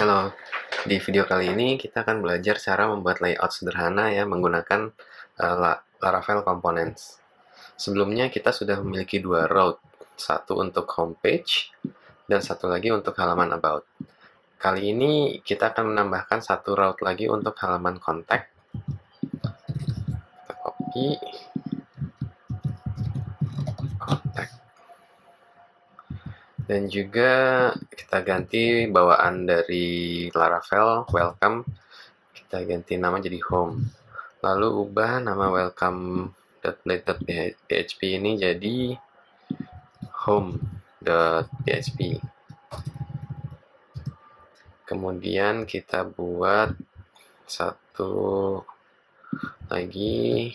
Halo, di video kali ini kita akan belajar cara membuat layout sederhana ya menggunakan Laravel Components. Sebelumnya kita sudah memiliki dua route, satu untuk homepage dan satu lagi untuk halaman about. Kali ini kita akan menambahkan satu route lagi untuk halaman kontak. Kita copy kontak. Dan juga kita ganti bawaan dari Laravel welcome, kita ganti nama jadi home. Lalu ubah nama welcome.blade.php ini jadi home.php. Kemudian kita buat satu lagi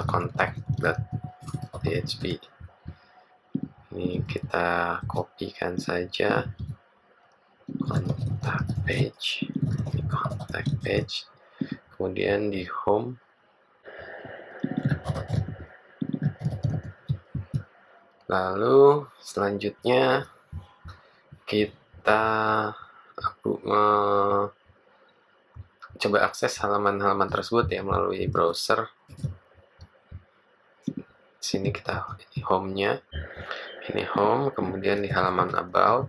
contact.php. Ini kita kopikan saja contact page, kemudian di home lalu selanjutnya kita coba akses halaman-halaman tersebut ya melalui browser. Sini kita home-nya, ini home, kemudian di halaman about,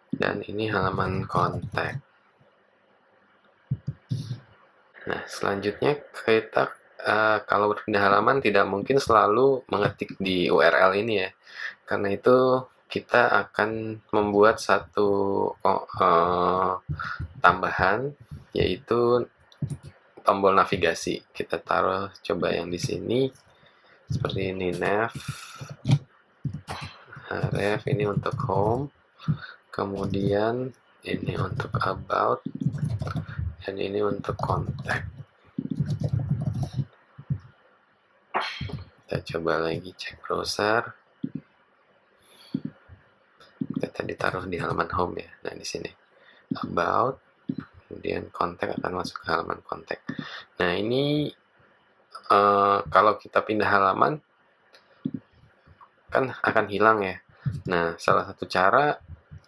dan ini halaman kontak. Nah, selanjutnya kita kalau berpindah halaman tidak mungkin selalu mengetik di URL ini ya. Karena itu kita akan membuat satu tambahan, yaitu tombol navigasi. Kita taruh coba yang di sini seperti ini, ref ini untuk home, kemudian ini untuk about, dan ini untuk kontak. Kita coba lagi cek browser. Kita tadi taruh di halaman home ya. Nah, di sini about, kemudian kontak akan masuk ke halaman kontak. Nah, ini kalau kita pindah halaman kan akan hilang ya. Nah, salah satu cara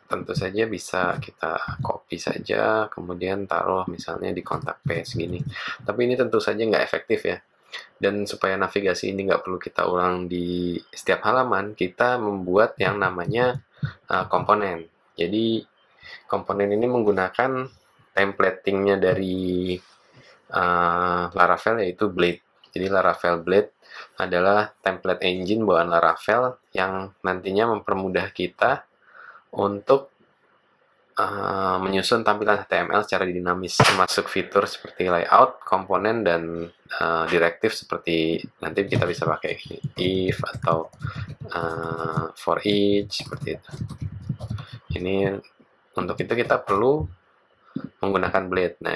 tentu saja bisa kita copy saja, kemudian taruh misalnya di kontak page gini. Tapi ini tentu saja nggak efektif ya. Dan supaya navigasi ini nggak perlu kita ulang di setiap halaman, kita membuat yang namanya komponen. Jadi komponen ini menggunakan templatingnya dari Laravel, yaitu Blade. Jadi Laravel Blade adalah template engine bawaan Laravel yang nantinya mempermudah kita untuk menyusun tampilan HTML secara dinamis, termasuk fitur seperti layout, komponen, dan direktif seperti nanti kita bisa pakai if atau for each seperti itu. Ini untuk itu kita perlu menggunakan Blade. Nah,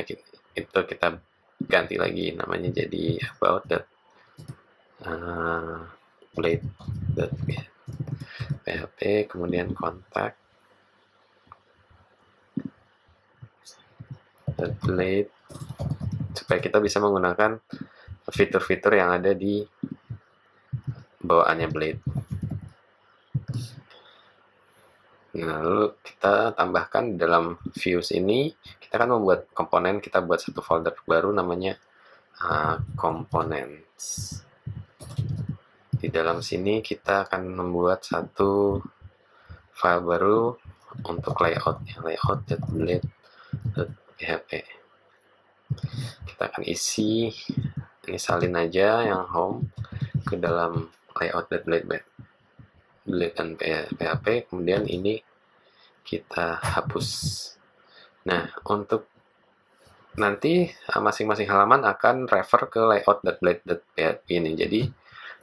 itu kita ganti lagi namanya jadi about.blade.php, kemudian kontak Blade, supaya kita bisa menggunakan fitur-fitur yang ada di bawaannya Blade. Lalu kita tambahkan dalam views ini, kita akan membuat komponen, kita buat satu folder baru namanya components. Di dalam sini kita akan membuat satu file baru untuk layout, layout.blade.php. Kita akan isi, ini salin aja yang home ke dalam layout.blade.php, kemudian ini kita hapus. Nah, untuk nanti masing-masing halaman akan refer ke layout.blade.php ini. Jadi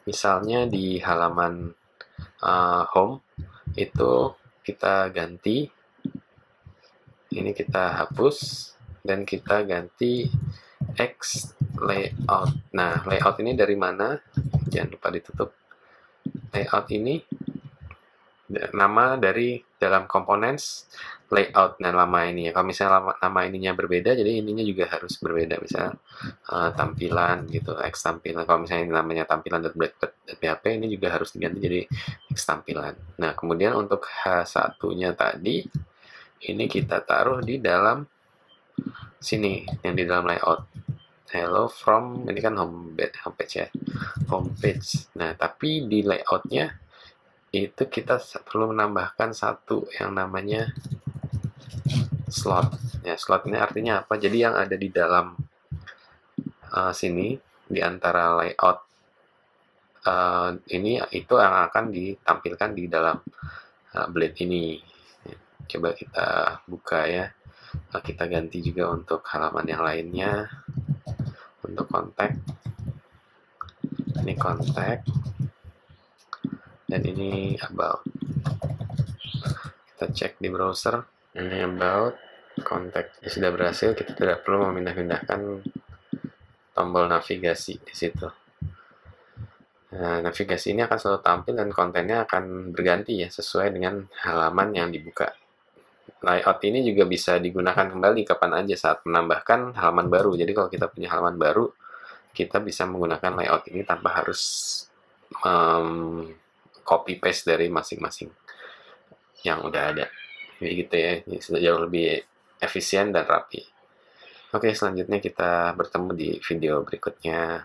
misalnya di halaman home itu kita ganti, ini kita hapus dan kita ganti X layout. Nah, layout ini dari mana? Jangan lupa ditutup. Layout ini nama dari dalam components layout. Nah, nama ini ya. Kalau misalnya nama ininya berbeda, jadi ininya juga harus berbeda. Misalnya tampilan gitu, X tampilan. Kalau misalnya namanya tampilan.blade.php, ini juga harus diganti jadi X tampilan. Nah, kemudian untuk H1-nya tadi ini kita taruh di dalam sini, yang di dalam layout. Hello from, ini kan homepage ya, homepage. Nah, tapi di layoutnya itu kita perlu menambahkan satu yang namanya slot. Ya, slot ini artinya apa? Jadi yang ada di dalam sini, di antara layout ini, itu yang akan ditampilkan di dalam blade ini. Coba kita buka ya. Kita ganti juga untuk halaman yang lainnya. Untuk kontak, ini kontak, dan ini about. Kita cek di browser, ini about, kontak sudah berhasil. Kita tidak perlu memindah-pindahkan tombol navigasi di situ. Nah, navigasi ini akan selalu tampil dan kontennya akan berganti ya, sesuai dengan halaman yang dibuka. Layout ini juga bisa digunakan kembali kapan aja saat menambahkan halaman baru. Jadi kalau kita punya halaman baru, kita bisa menggunakan layout ini tanpa harus copy paste dari masing-masing yang udah ada. Jadi gitu ya, jadi sudah jauh lebih efisien dan rapi. Oke, selanjutnya kita bertemu di video berikutnya.